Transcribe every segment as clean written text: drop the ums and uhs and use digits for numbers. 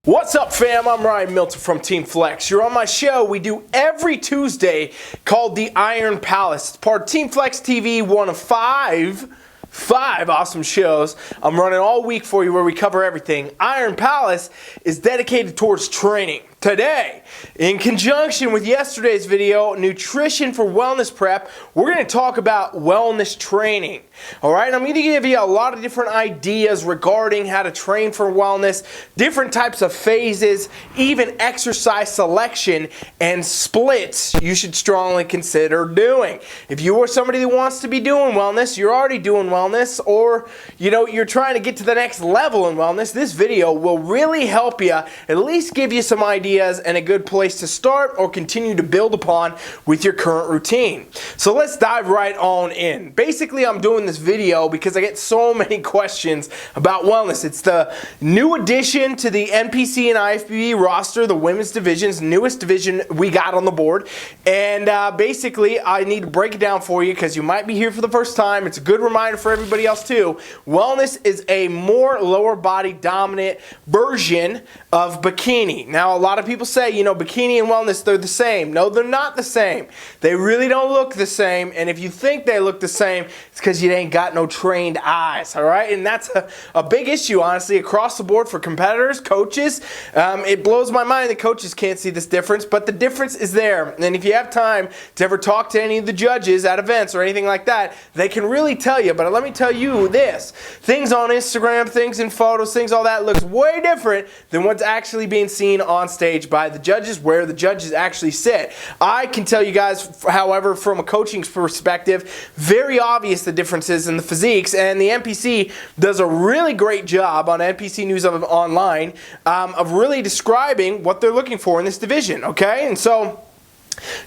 What's up, fam? I'm Ryan Milton from Team Flex. You're on my show we do every Tuesday called the Iron Palace. It's part of Team Flex TV, one of five awesome shows I'm running all week for you where we cover everything. Iron Palace is dedicated towards training. Today, in conjunction with yesterday's video, Nutrition for Wellness Prep, we're going to talk about wellness training. Alright, I'm going to give you a lot of different ideas regarding how to train for wellness, different types of phases, even exercise selection and splits you should strongly consider doing. If you are somebody that wants to be doing wellness, you're already doing wellness, or you're trying to get to the next level in wellness, this video will really help you, at least give you some ideas and a good place to start or continue to build upon with your current routine. So let's dive right on in. Basically, I'm doing this video because I get so many questions about wellness. It's the new addition to the Npc and Ifbb roster, the women's division's newest division we got on the board. And basically, I need to break it down for you because you might be here for the first time. It's a good reminder for everybody else too. Wellness is a more lower body dominant version of bikini. Now, a lot of people say, bikini and wellness, they're the same. No, they're not the same. They really don't look the same. And if you think they look the same, it's because you ain't got no trained eyes, all right? And that's a big issue, honestly, across the board for competitors, coaches. It blows my mind that coaches can't see this difference, but the difference is there. And if you have time to ever talk to any of the judges at events or anything like that, they can really tell you. But let me tell you this. Things on Instagram, things in photos, things all that looks way different than what's actually being seen on stage by the judges, where the judges actually sit. I can tell you guys, however, from a coaching perspective, very obvious the differences in the physiques, and the NPC does a really great job on NPC News Online of really describing what they're looking for in this division, okay? And so,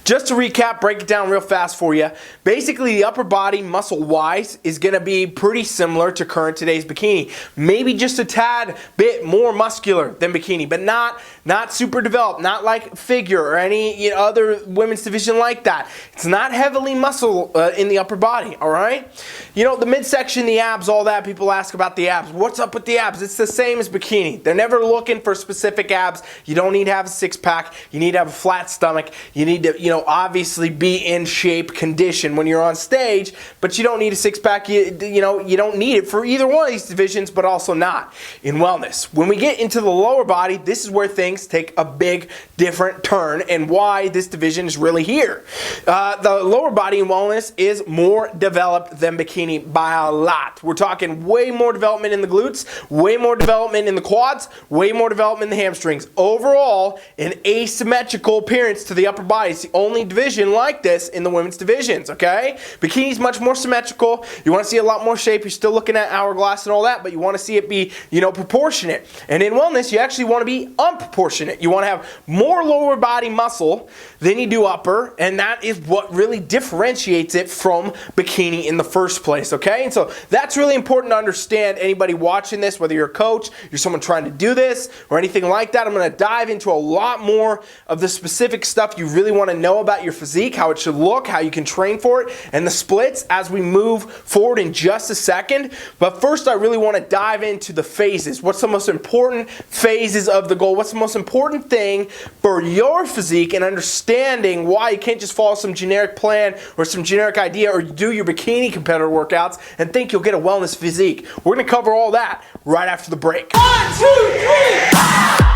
just to recap, break it down real fast for you. Basically, the upper body muscle-wise is going to be pretty similar to current today's bikini. Maybe just a tad bit more muscular than bikini, but not super developed, not like figure or any other women's division like that. It's not heavily muscle in the upper body, all right? The midsection, the abs, all that, people ask about the abs. What's up with the abs? It's the same as bikini. They're never looking for specific abs. You don't need to have a six-pack. You need to have a flat stomach. You need to, obviously be in shape, condition when you're on stage, but you don't need a six-pack. You don't need it for either one of these divisions, but also not in wellness. When we get into the lower body, this is where things take a big different turn and why this division is really here. The lower body in wellness is more developed than bikini by a lot. We're talking way more development in the glutes, way more development in the quads, way more development in the hamstrings. Overall, an asymmetrical appearance to the upper body. It's the only division like this in the women's divisions, okay? Bikini's much more symmetrical. You want to see a lot more shape. You're still looking at hourglass and all that, but you want to see it be, proportionate. And in wellness, you actually want to be unproportionate. You want to have more lower body muscle than you do upper, and that is what really differentiates it from bikini in the first place, okay? And so that's really important to understand. Anybody watching this, whether you're a coach, you're someone trying to do this, or anything like that, I'm going to dive into a lot more of the specific stuff you really want to know about your physique, how it should look, how you can train for it, and the splits as we move forward in just a second. But first, I really want to dive into the phases. What's the most important phases of the goal? What's the most important thing for your physique, and understanding why you can't just follow some generic plan or some generic idea or do your bikini competitor workouts and think you'll get a wellness physique. We're going to cover all that right after the break. 1, 2, 3!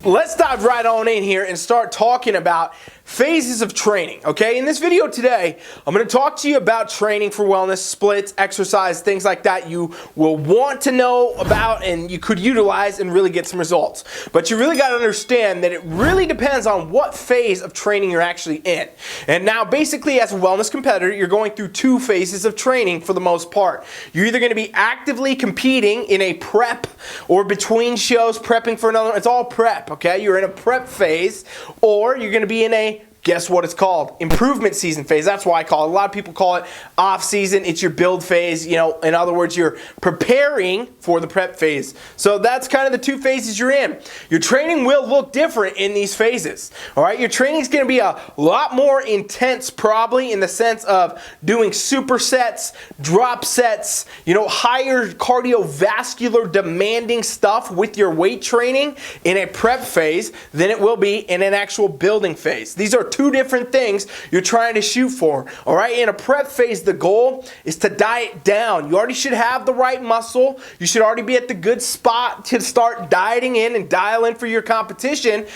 Let's dive right on in here and start talking about phases of training, okay? In this video today, I'm going to talk to you about training for wellness, splits, exercise, things like that you will want to know about and you could utilize and really get some results. But you really got to understand that it really depends on what phase of training you're actually in. And now basically as a wellness competitor, you're going through two phases of training for the most part. You're either going to be actively competing in a prep or between shows, prepping for another, it's all prep, okay? You're in a prep phase, or you're going to be in a, guess what it's called? Improvement season phase. That's why I call it. A lot of people call it off season. It's your build phase. You know, in other words, you're preparing for the prep phase. So that's kind of the two phases you're in. Your training will look different in these phases. All right, your training is going to be a lot more intense, probably in the sense of doing supersets, drop sets, you know, higher cardiovascular demanding stuff with your weight training in a prep phase than it will be in an actual building phase. These are two different things you're trying to shoot for. All right, in a prep phase, the goal is to diet down. You already should have the right muscle. You should already be at the good spot to start dieting in and dial in for your competition.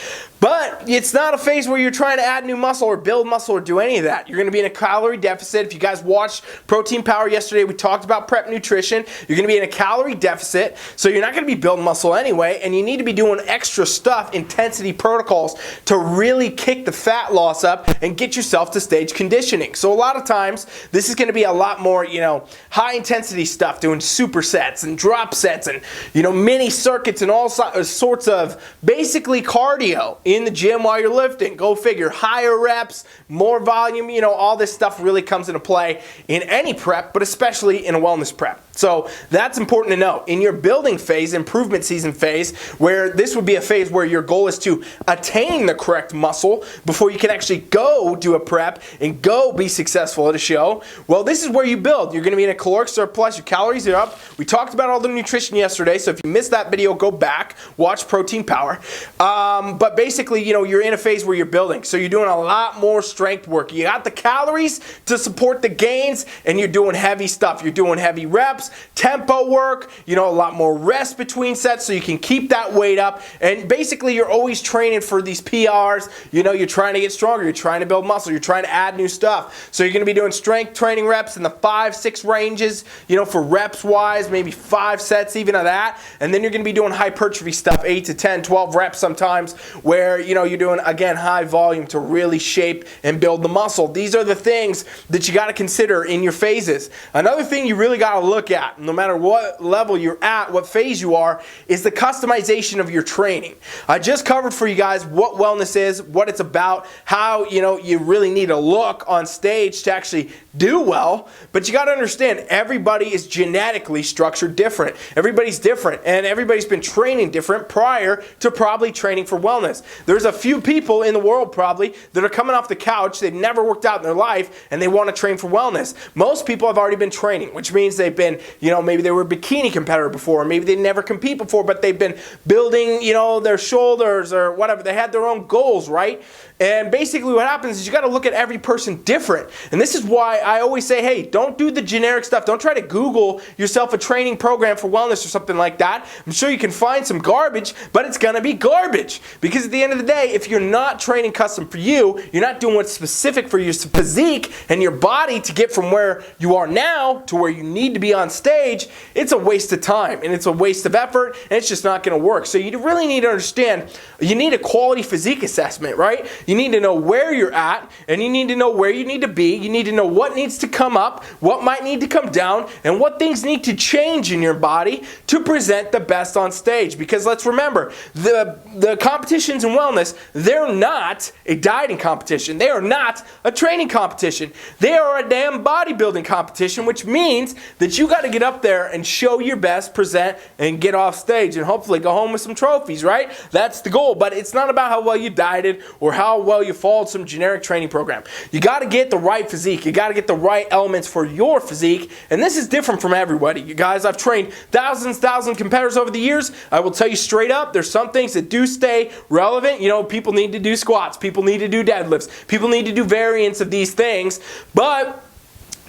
But it's not a phase where you're trying to add new muscle or build muscle or do any of that. You're going to be in a calorie deficit. If you guys watched Protein Power yesterday, we talked about prep nutrition. You're going to be in a calorie deficit, so you're not going to be building muscle anyway, and you need to be doing extra stuff, intensity protocols, to really kick the fat loss up and get yourself to stage conditioning. So a lot of times, this is going to be a lot more, you know, high intensity stuff, doing supersets and drop sets and, you know, mini circuits and all sorts of basically cardio in the gym while you're lifting. Go figure. Higher reps, more volume, you know, all this stuff really comes into play in any prep, but especially in a wellness prep. So that's important to know. In your building phase, improvement season phase, where this would be a phase where your goal is to attain the correct muscle before you can actually go do a prep and go be successful at a show, well, this is where you build. You're going to be in a caloric surplus, your calories are up. We talked about all the nutrition yesterday, so if you missed that video, go back, watch Protein Power. But basically, you know, you're in a phase where you're building, so you're doing a lot more strength work. You got the calories to support the gains, and you're doing heavy stuff. You're doing heavy reps, tempo work, you know, a lot more rest between sets so you can keep that weight up. And basically, you're always training for these PRs. You know, you're trying to get stronger. You're trying to build muscle. You're trying to add new stuff. So you're going to be doing strength training reps in the 5-6 ranges, you know, for reps wise, maybe 5 sets even of that. And then you're going to be doing hypertrophy stuff, 8 to 10, 12 reps sometimes, where, you know, you're doing, again, high volume to really shape and build the muscle. These are the things that you got to consider in your phases. Another thing you really got to look at, no matter what level you're at, what phase you are, is the customization of your training. I just covered for you guys what wellness is, what it's about, how, you know, you really need to look on stage to actually do well. But you got to understand, everybody is genetically structured different. Everybody's different, and everybody's been training different prior to probably training for wellness. There's a few people in the world probably that are coming off the couch, they've never worked out in their life, and they want to train for wellness. Most people have already been training, which means they've been, you know, maybe they were a bikini competitor before, or maybe they never compete before, but they've been building, you know, their shoulders or whatever. They had their own goals, right? And basically what happens is you got to look at every person different. And this is why I always say, hey, don't do the generic stuff. Don't try to Google yourself a training program for wellness or something like that. I'm sure you can find some garbage, but it's going to be garbage. Because at the end of the day, if you're not training custom for you, you're not doing what's specific for your physique and your body to get from where you are now to where you need to be on stage, it's a waste of time and it's a waste of effort and it's just not going to work. So you really need to understand, you need a quality physique assessment, right? You need to know where you're at, and you need to know where you need to be. You need to know what needs to come up, what might need to come down, and what things need to change in your body to present the best on stage. Because let's remember, the competitions in wellness, they're not a dieting competition. They are not a training competition. They are a damn bodybuilding competition, which means that you got to get up there and show your best, present, and get off stage, and hopefully go home with some trophies, right? That's the goal. But it's not about how well you dieted or how well you followed some generic training program. You got to get the right physique. You got to get the right elements for your physique, and this is different from everybody. You guys, I've trained thousands competitors over the years. I will tell you straight up, there's some things that do stay relevant. You know, people need to do squats. People need to do deadlifts. People need to do variants of these things, but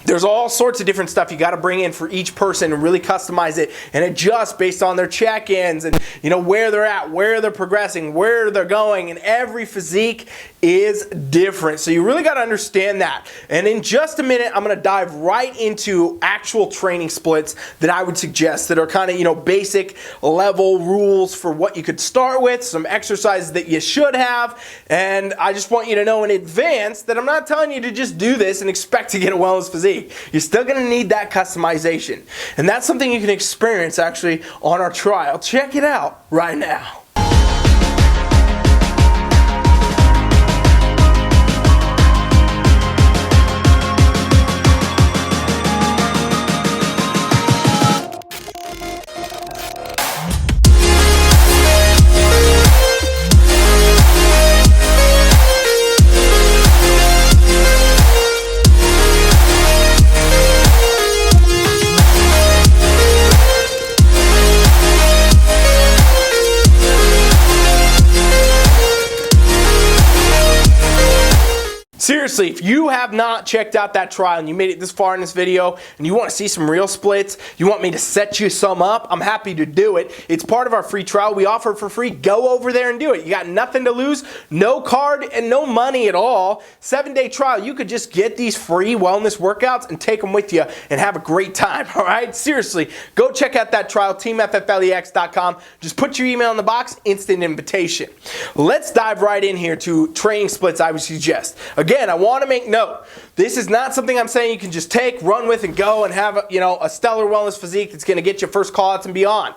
there's all sorts of different stuff you got to bring in for each person and really customize it and adjust based on their check-ins and, you know, where they're at, where they're progressing, where they're going. And every physique is different. So you really got to understand that. And in just a minute, I'm going to dive right into actual training splits that I would suggest that are kind of, basic level rules for what you could start with, some exercises that you should have. And I just want you to know in advance that I'm not telling you to just do this and expect to get a wellness physique. You're still going to need that customization. And that's something you can experience actually on our trial. Check it out right now. Seriously, if you have not checked out that trial and you made it this far in this video and you want to see some real splits, you want me to set you some up, I'm happy to do it. It's part of our free trial. We offer it for free. Go over there and do it. You got nothing to lose, no card and no money at all. 7-day trial. You could just get these free wellness workouts and take them with you and have a great time, all right? Seriously, go check out that trial, teamfflex.com. Just put your email in the box, instant invitation. Let's dive right in here to training splits I would suggest. Again, I want to make note, this is not something I'm saying you can just take, run with, and go and have a stellar wellness physique that's going to get you first call-outs and beyond.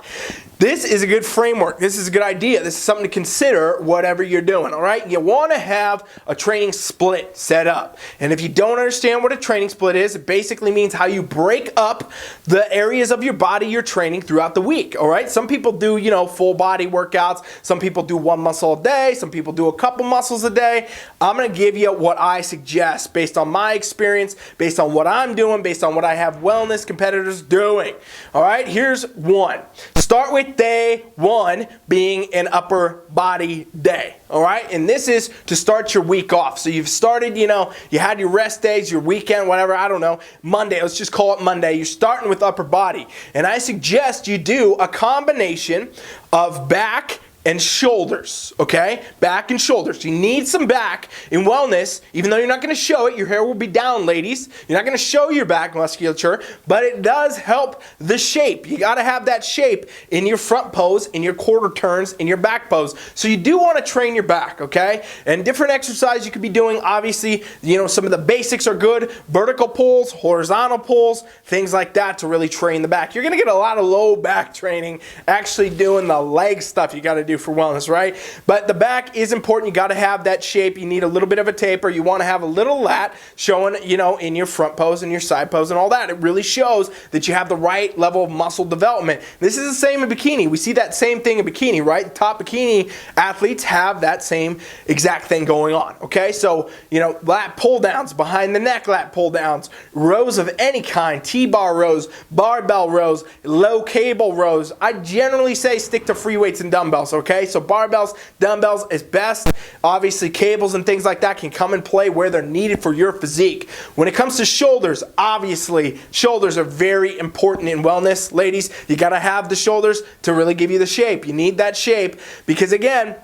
This is a good framework. This is a good idea. This is something to consider whatever you're doing, all right? You want to have a training split set up. And if you don't understand what a training split is, it basically means how you break up the areas of your body you're training throughout the week, all right? Some people do, full body workouts. Some people do one muscle a day. Some people do a couple muscles a day. I'm going to give you what I suggest based on my experience, based on what I'm doing, based on what I have wellness competitors doing. All right, here's one. Start with day one being an upper body day. All right, and this is to start your week off. So you've started, you had your rest days, your weekend, whatever, I don't know, Monday, let's just call it Monday. You're starting with upper body. And I suggest you do a combination of back and shoulders, okay? Back and shoulders. You need some back in wellness, even though you're not going to show it. Your hair will be down, ladies. You're not going to show your back musculature, but it does help the shape. You got to have that shape in your front pose, in your quarter turns, in your back pose. So you do want to train your back, okay? And different exercises you could be doing. Obviously, some of the basics are good. Vertical pulls, horizontal pulls, things like that to really train the back. You're going to get a lot of low back training actually doing the leg stuff you got to do for wellness, right? But the back is important. You got to have that shape. You need a little bit of a taper. You want to have a little lat showing, in your front pose and your side pose and all that. It really shows that you have the right level of muscle development. This is the same in bikini. We see that same thing in bikini, right? Top bikini athletes have that same exact thing going on, okay? So, lat pull downs, behind the neck lat pull downs, rows of any kind, T-bar rows, barbell rows, low cable rows. I generally say stick to free weights and dumbbells, okay? So barbells, dumbbells is best. Obviously, cables and things like that can come and play where they're needed for your physique. When it comes to shoulders, obviously, shoulders are very important in wellness. Ladies, you got to have the shoulders to really give you the shape. You need that shape because, again,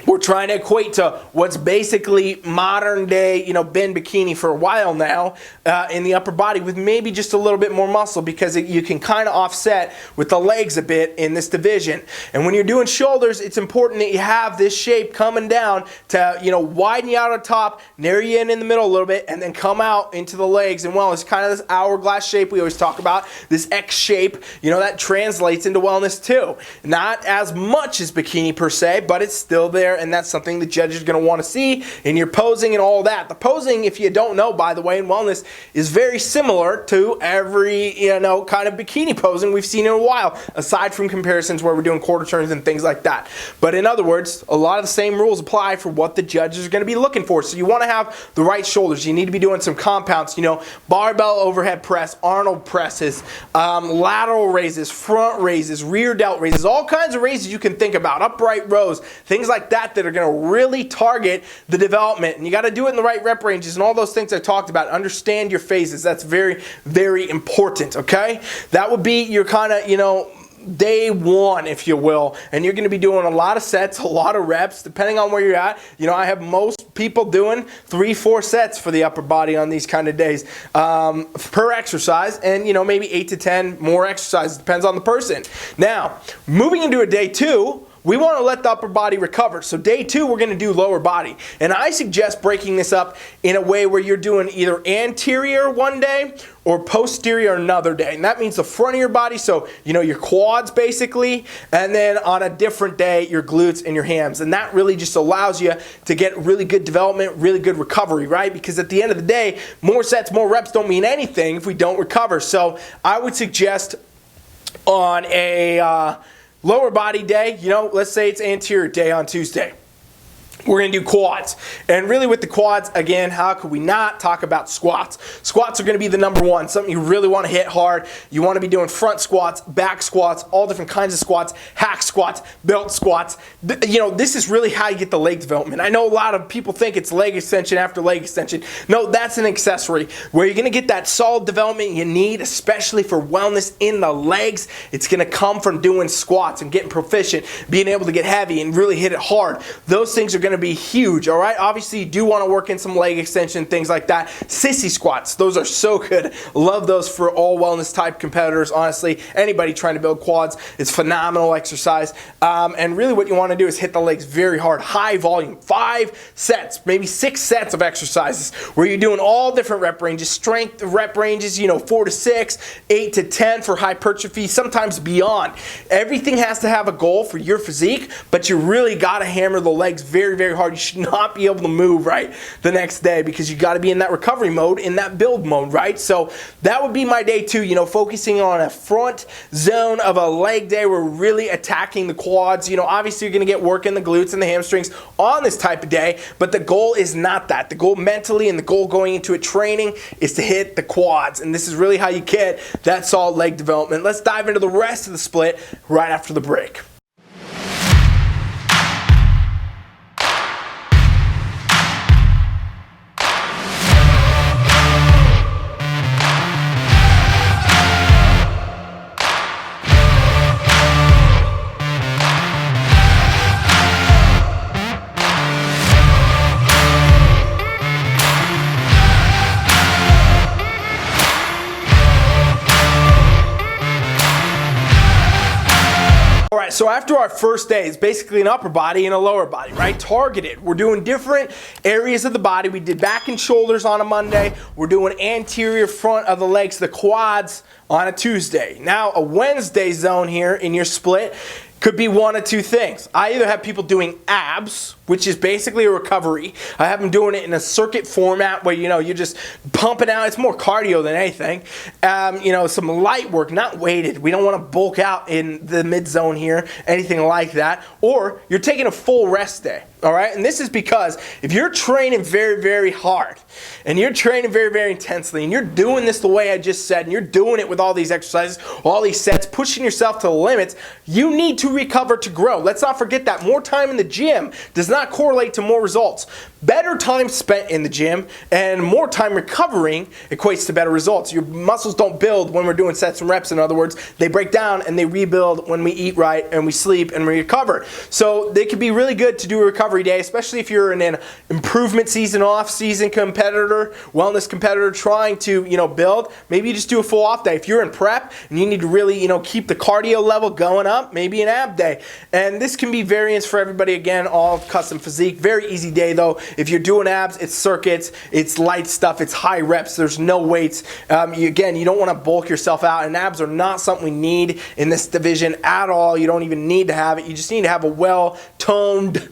we're trying to equate to what's basically modern day, been bikini for a while now in the upper body with maybe just a little bit more muscle because you can kind of offset with the legs a bit in this division. And when you're doing shoulders, it's important that you have this shape coming down to, widen you out on top, narrow you in the middle a little bit, and then come out into the legs. And well, it's kind of this hourglass shape we always talk about, this X shape, that translates into wellness too. Not as much as bikini per se, but it's still there. And that's something the judge is going to want to see in your posing and all that. The posing, if you don't know, by the way, in wellness is very similar to every, kind of bikini posing we've seen in a while, aside from comparisons where we're doing quarter turns and things like that. But in other words, a lot of the same rules apply for what the judges are going to be looking for. So you want to have the right shoulders. You need to be doing some compounds, barbell overhead press, Arnold presses, lateral raises, front raises, rear delt raises, all kinds of raises you can think about, upright rows, things like that are going to really target the development. And you got to do it in the right rep ranges and all those things I talked about. Understand your phases. That's very, very important, okay? That would be your kind of, day one, if you will, and you're going to be doing a lot of sets, a lot of reps, depending on where you're at. You know, I have most people doing 3-4 sets for the upper body on these kind of days per exercise, and you know, maybe 8 to 10 more exercises, depends on the person. Now, moving into a day two, we want to let the upper body recover. So day two, we're going to do lower body. And I suggest breaking this up in a way where you're doing either anterior one day or posterior another day. And that means the front of your body, so you know, your quads basically, and then on a different day, your glutes and your hams. And that really just allows you to get really good development, really good recovery, right? Because at the end of the day, more sets, more reps don't mean anything if we don't recover. So I would suggest on a lower body day, you know, let's say it's anterior day on Tuesday, we're going to do quads. And really with the quads, again, how could we not talk about squats? Squats are going to be the number one, something you really want to hit hard. You want to be doing front squats, back squats, all different kinds of squats, hack squats, belt squats. You know, this is really how you get the leg development. I know a lot of people think it's leg extension after leg extension. No, that's an accessory. Where you're going to get that solid development you need, especially for wellness in the legs, it's going to come from doing squats and getting proficient, being able to get heavy and really hit it hard. Those things are going to be huge, all right? Obviously, you do want to work in some leg extension, things like that. Sissy squats, those are so good. Love those for all wellness type competitors, honestly. Anybody trying to build quads, it's phenomenal exercise. And really what you want to do is hit the legs very hard, high volume, 5 sets, maybe 6 sets of exercises where you're doing all different rep ranges, strength rep ranges, you know, 4 to 6, 8 to 10 for hypertrophy, sometimes beyond. Everything has to have a goal for your physique, but you really got to hammer the legs very, very hard. You should not be able to move right the next day because you got to be in that recovery mode, in that build mode, right? So that would be my day two, you know, focusing on a front zone of a leg day. We're really attacking the quads. You know, obviously you're going to get work in the glutes and the hamstrings on this type of day, but the goal is not that. The goal mentally and the goal going into a training is to hit the quads, and this is really how you get that solid leg development. Let's dive into the rest of the split right after the break. So after our first day, it's basically an upper body and a lower body, right? Targeted. We're doing different areas of the body. We did back and shoulders on a Monday. We're doing anterior front of the legs, the quads, on a Tuesday. Now, a Wednesday zone here in your split could be one of two things. I either have people doing abs, which is basically a recovery. I have them doing it in a circuit format where, you know, you're just pumping out. It's more cardio than anything. You know, some light work, not weighted. We don't want to bulk out in the mid zone here, anything like that. Or you're taking a full rest day, all right? And this is because if you're training very, very hard and you're training very, very intensely and you're doing this the way I just said and you're doing it with all these exercises, all these sets, pushing yourself to the limits, you need to recover to grow. Let's not forget that more time in the gym does not correlate to more results. Better time spent in the gym and more time recovering equates to better results. Your muscles don't build when we're doing sets and reps. In other words, they break down and they rebuild when we eat right and we sleep and we recover. So they could be really good to do a recovery day, especially if you're in an improvement season, off season competitor, wellness competitor trying to, you know, build. Maybe you just do a full off day. If you're in prep and you need to really, you know, keep the cardio level going up, maybe an ab day. And this can be variance for everybody. Again, all custom physique. Very easy day though. If you're doing abs, it's circuits, it's light stuff, it's high reps, there's no weights. Again, you don't want to bulk yourself out, and abs are not something we need in this division at all. You don't even need to have it. You just need to have a well-toned,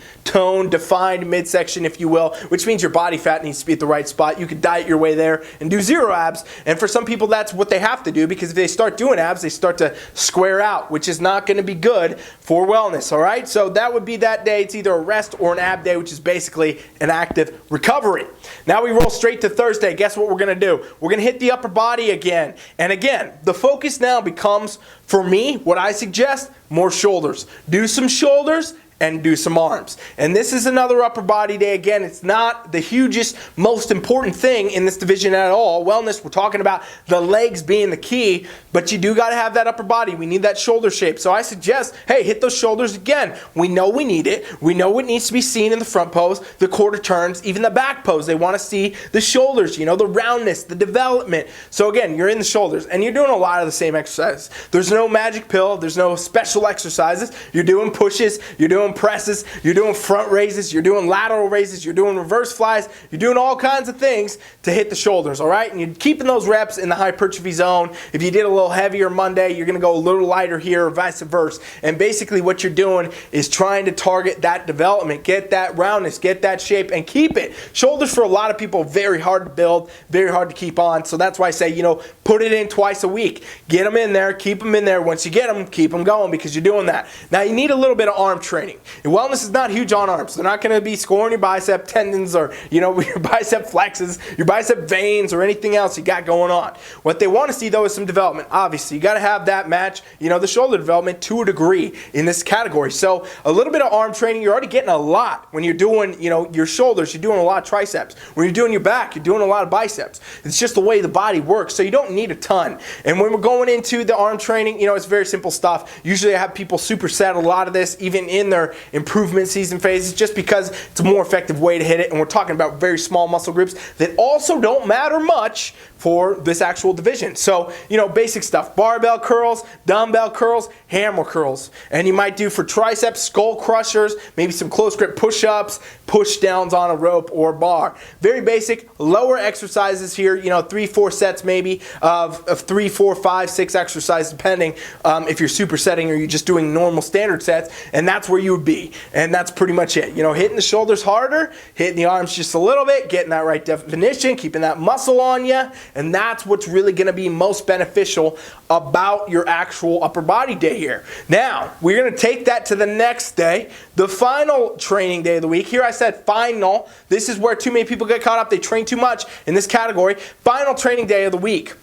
defined midsection, if you will, which means your body fat needs to be at the right spot. You could diet your way there and do zero abs, and for some people that's what they have to do, because if they start doing abs, they start to square out, which is not going to be good for wellness, all right? So that would be that day. It's either a rest or an ab day, which is basically an active recovery. Now we roll straight to Thursday. Guess what we're going to do? We're going to hit the upper body again. And again, the focus now becomes, for me, what I suggest, more shoulders. Do some shoulders and do some arms. And this is another upper body day. Again, it's not the hugest, most important thing in this division at all. Wellness, we're talking about the legs being the key, but you do got to have that upper body. We need that shoulder shape. So I suggest, hey, hit those shoulders again. We know we need it. We know it needs to be seen in the front pose, the quarter turns, even the back pose. They want to see the shoulders, you know, the roundness, the development. So again, you're in the shoulders and you're doing a lot of the same exercises. There's no magic pill. There's no special exercises. You're doing pushes, you're doing presses, you're doing front raises, you're doing lateral raises, you're doing reverse flies, you're doing all kinds of things to hit the shoulders, all right? And you're keeping those reps in the hypertrophy zone. If you did a little heavier Monday, you're going to go a little lighter here or vice versa. And basically what you're doing is trying to target that development, get that roundness, get that shape, and keep it. Shoulders for a lot of people, very hard to build, very hard to keep on. So that's why I say, you know, put it in twice a week. Get them in there, keep them in there. Once you get them, keep them going because you're doing that. Now you need a little bit of arm training. And wellness is not huge on arms. They're not going to be scoring your bicep tendons or, you know, your bicep flexes, your bicep veins or anything else you got going on. What they want to see though is some development. Obviously, you got to have that match, you know, the shoulder development to a degree in this category. So a little bit of arm training, you're already getting a lot. When you're doing, you know, your shoulders, you're doing a lot of triceps. When you're doing your back, you're doing a lot of biceps. It's just the way the body works. So you don't need a ton. And when we're going into the arm training, you know, it's very simple stuff. Usually I have people superset a lot of this, even in their improvement season phases, just because it's a more effective way to hit it. And we're talking about very small muscle groups that also don't matter much for this actual division. So, you know, basic stuff, barbell curls, dumbbell curls, hammer curls. And you might do for triceps, skull crushers, maybe some close grip push-ups, push downs on a rope or bar. Very basic, lower exercises here, you know, 3-4 sets maybe of 3, 4, 5, 6 exercises, depending if you're supersetting or you're just doing normal standard sets, and that's where you would be. And that's pretty much it. You know, hitting the shoulders harder, hitting the arms just a little bit, getting that right definition, keeping that muscle on you, and that's what's really going to be most beneficial about your actual upper body day here. Now, we're going to take that to the next day, the final training day of the week. Here I said final. This is where too many people get caught up. They train too much in this category. Final training day of the week.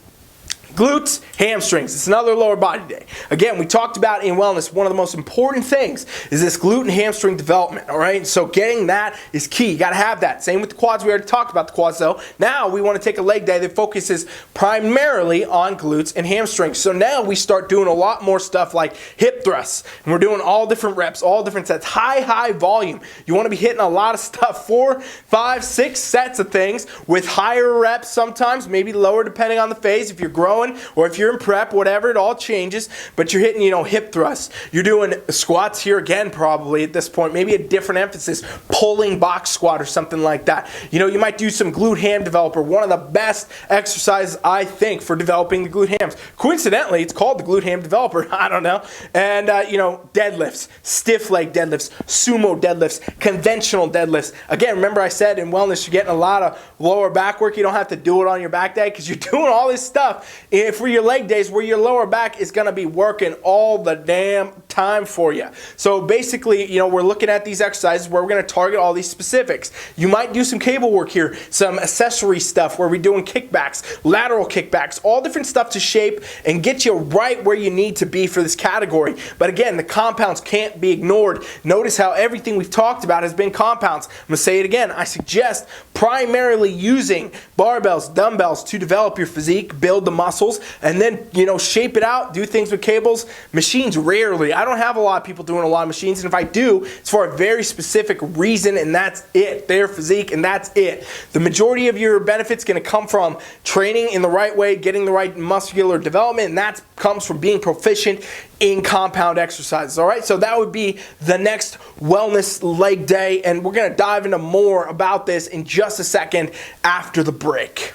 Glutes, hamstrings. It's another lower body day. Again, we talked about in wellness, one of the most important things is this glute and hamstring development, all right? So getting that is key. You got to have that. Same with the quads. We already talked about the quads, though. Now we want to take a leg day that focuses primarily on glutes and hamstrings. So now we start doing a lot more stuff like hip thrusts. And we're doing all different reps, all different sets, high volume. You want to be hitting a lot of stuff, 4, 5, 6 sets of things with higher reps sometimes, maybe lower depending on the phase. If you're growing, or if you're in prep, whatever, it all changes, but you're hitting, you know, hip thrusts. You're doing squats here again, probably at this point, maybe a different emphasis, pulling box squat or something like that. You know, you might do some glute ham developer, one of the best exercises, I think, for developing the glute hams. Coincidentally, it's called the glute ham developer, I don't know. And, you know, deadlifts, stiff leg deadlifts, sumo deadlifts, conventional deadlifts. Again, remember I said in wellness, you're getting a lot of lower back work. You don't have to do it on your back day because you're doing all this stuff for your leg days where your lower back is going to be working all the damn time for you. So basically, you know, we're looking at these exercises where we're going to target all these specifics. You might do some cable work here, some accessory stuff where we're doing kickbacks, lateral kickbacks, all different stuff to shape and get you right where you need to be for this category. But again, the compounds can't be ignored. Notice how everything we've talked about has been compounds. I'm going to say it again. I suggest primarily using barbells, dumbbells to develop your physique, build the muscles, and then, you know, shape it out, do things with cables. Machines, rarely. I don't have a lot of people doing a lot of machines, and if I do, it's for a very specific reason, and that's it. Their physique, and that's it. The majority of your benefits going to come from training in the right way, getting the right muscular development, and that comes from being proficient in compound exercises. All right, so that would be the next wellness leg day, and we're going to dive into more about this in just a second after the break.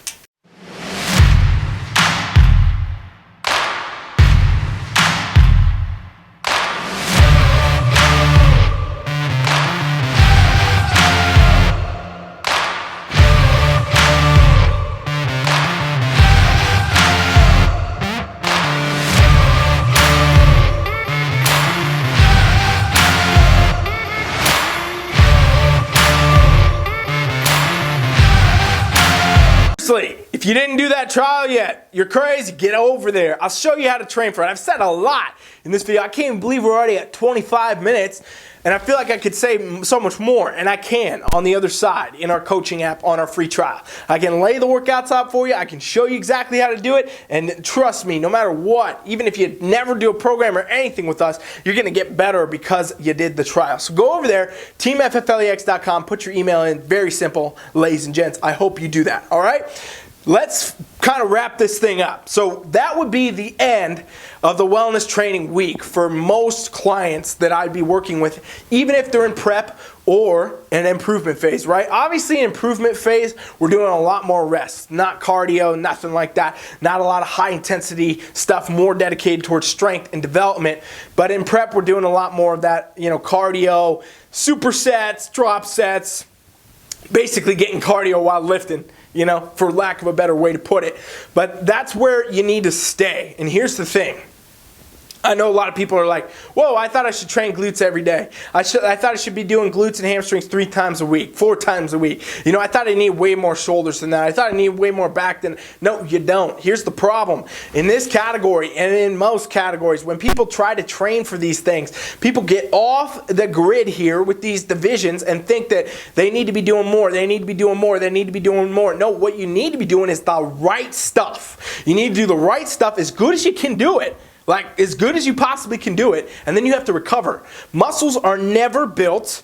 If you didn't do that trial yet, you're crazy. Get over there. I'll show you how to train for it. I've said a lot in this video. I can't even believe we're already at 25 minutes. And I feel like I could say so much more, and I can on the other side in our coaching app on our free trial. I can lay the workouts out for you. I can show you exactly how to do it. And trust me, no matter what, even if you never do a program or anything with us, you're going to get better because you did the trial. So go over there, teamfflex.com, put your email in. Very simple, ladies and gents. I hope you do that, all right? Let's kind of wrap this thing up. So that would be the end of the wellness training week for most clients that I'd be working with, even if they're in prep or an improvement phase, right? Obviously, in improvement phase, we're doing a lot more rest, not cardio, nothing like that, not a lot of high intensity stuff, more dedicated towards strength and development. But in prep, we're doing a lot more of that, cardio, supersets, drop sets, basically getting cardio while lifting, for lack of a better way to put it. But that's where you need to stay. And here's the thing. I know a lot of people are like, whoa, I thought I should train glutes every day. I thought I should be doing glutes and hamstrings 3 times a week, 4 times a week. I thought I need way more shoulders than that. I thought I need way more back than. No, you don't. Here's the problem. In this category and in most categories, when people try to train for these things, people get off the grid here with these divisions and think that they need to be doing more, they need to be doing more, they need to be doing more. No, what you need to be doing is the right stuff. You need to do the right stuff as good as you can do it. Like, as good as you possibly can do it, and then you have to recover. Muscles are never built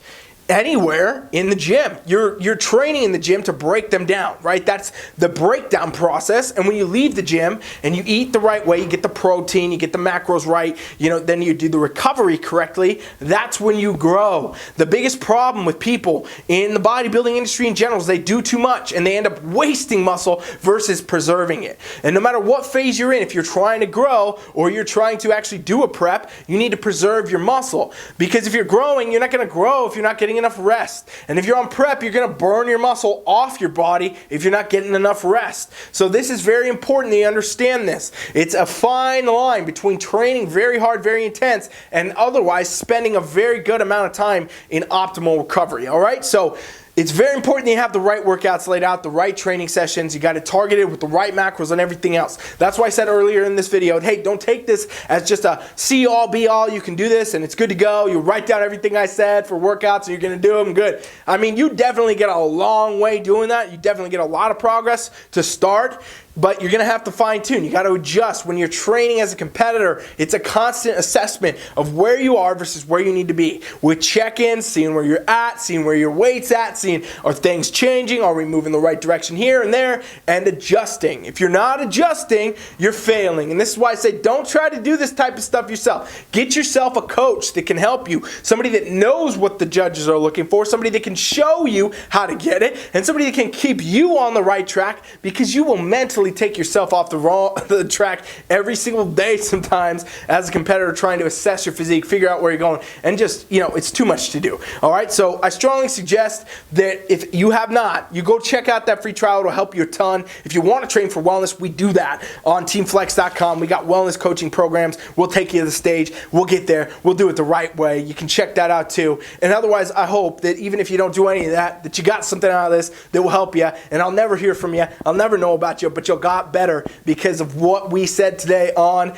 anywhere in the gym. You're training in the gym to break them down, right? That's the breakdown process. And when you leave the gym and you eat the right way, you get the protein, you get the macros right, then you do the recovery correctly, that's when you grow. The biggest problem with people in the bodybuilding industry in general is they do too much and they end up wasting muscle versus preserving it. And no matter what phase you're in, if you're trying to grow or you're trying to actually do a prep, you need to preserve your muscle. Because if you're growing, you're not going to grow if you're not getting enough rest. And if you're on prep, you're going to burn your muscle off your body if you're not getting enough rest. So this is very important that you understand this. It's a fine line between training very hard, very intense, and otherwise spending a very good amount of time in optimal recovery. All right? So it's very important that you have the right workouts laid out, the right training sessions. You got to target it with the right macros and everything else. That's why I said earlier in this video, hey, don't take this as just a see all be all. You can do this and it's good to go. You write down everything I said for workouts and you're going to do them good. I mean, you definitely get a long way doing that. You definitely get a lot of progress to start. But you're going to have to fine tune. You got to adjust. When you're training as a competitor, it's a constant assessment of where you are versus where you need to be. With check-ins, seeing where you're at, seeing where your weight's at, seeing are things changing, are we moving the right direction here and there, and adjusting. If you're not adjusting, you're failing. And this is why I say don't try to do this type of stuff yourself. Get yourself a coach that can help you, somebody that knows what the judges are looking for, somebody that can show you how to get it, and somebody that can keep you on the right track, because you will mentally take yourself off the track every single day sometimes as a competitor trying to assess your physique, figure out where you're going, and just, it's too much to do. All right, so I strongly suggest that if you have not, you go check out that free trial. It'll help you a ton. If you want to train for wellness, we do that on teamflex.com. We got wellness coaching programs. We'll take you to the stage. We'll get there. We'll do it the right way. You can check that out too. And otherwise, I hope that even if you don't do any of that, that you got something out of this that will help you. And I'll never hear from you. I'll never know about you, but you'll got better because of what we said today on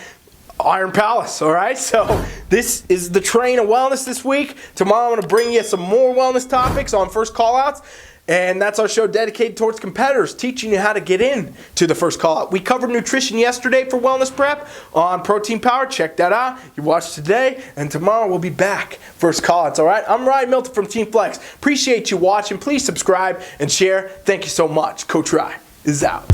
Iron Palace, all right? So this is the train of wellness this week. Tomorrow I'm going to bring you some more wellness topics on first call-outs. And that's our show dedicated towards competitors, teaching you how to get in to the first call out. We covered nutrition yesterday for Wellness Prep on Protein Power. Check that out. You watched today, and tomorrow we'll be back. First call outs, all right? I'm Ryan Milton from Team Flex. Appreciate you watching. Please subscribe and share. Thank you so much. Coach Rye is out.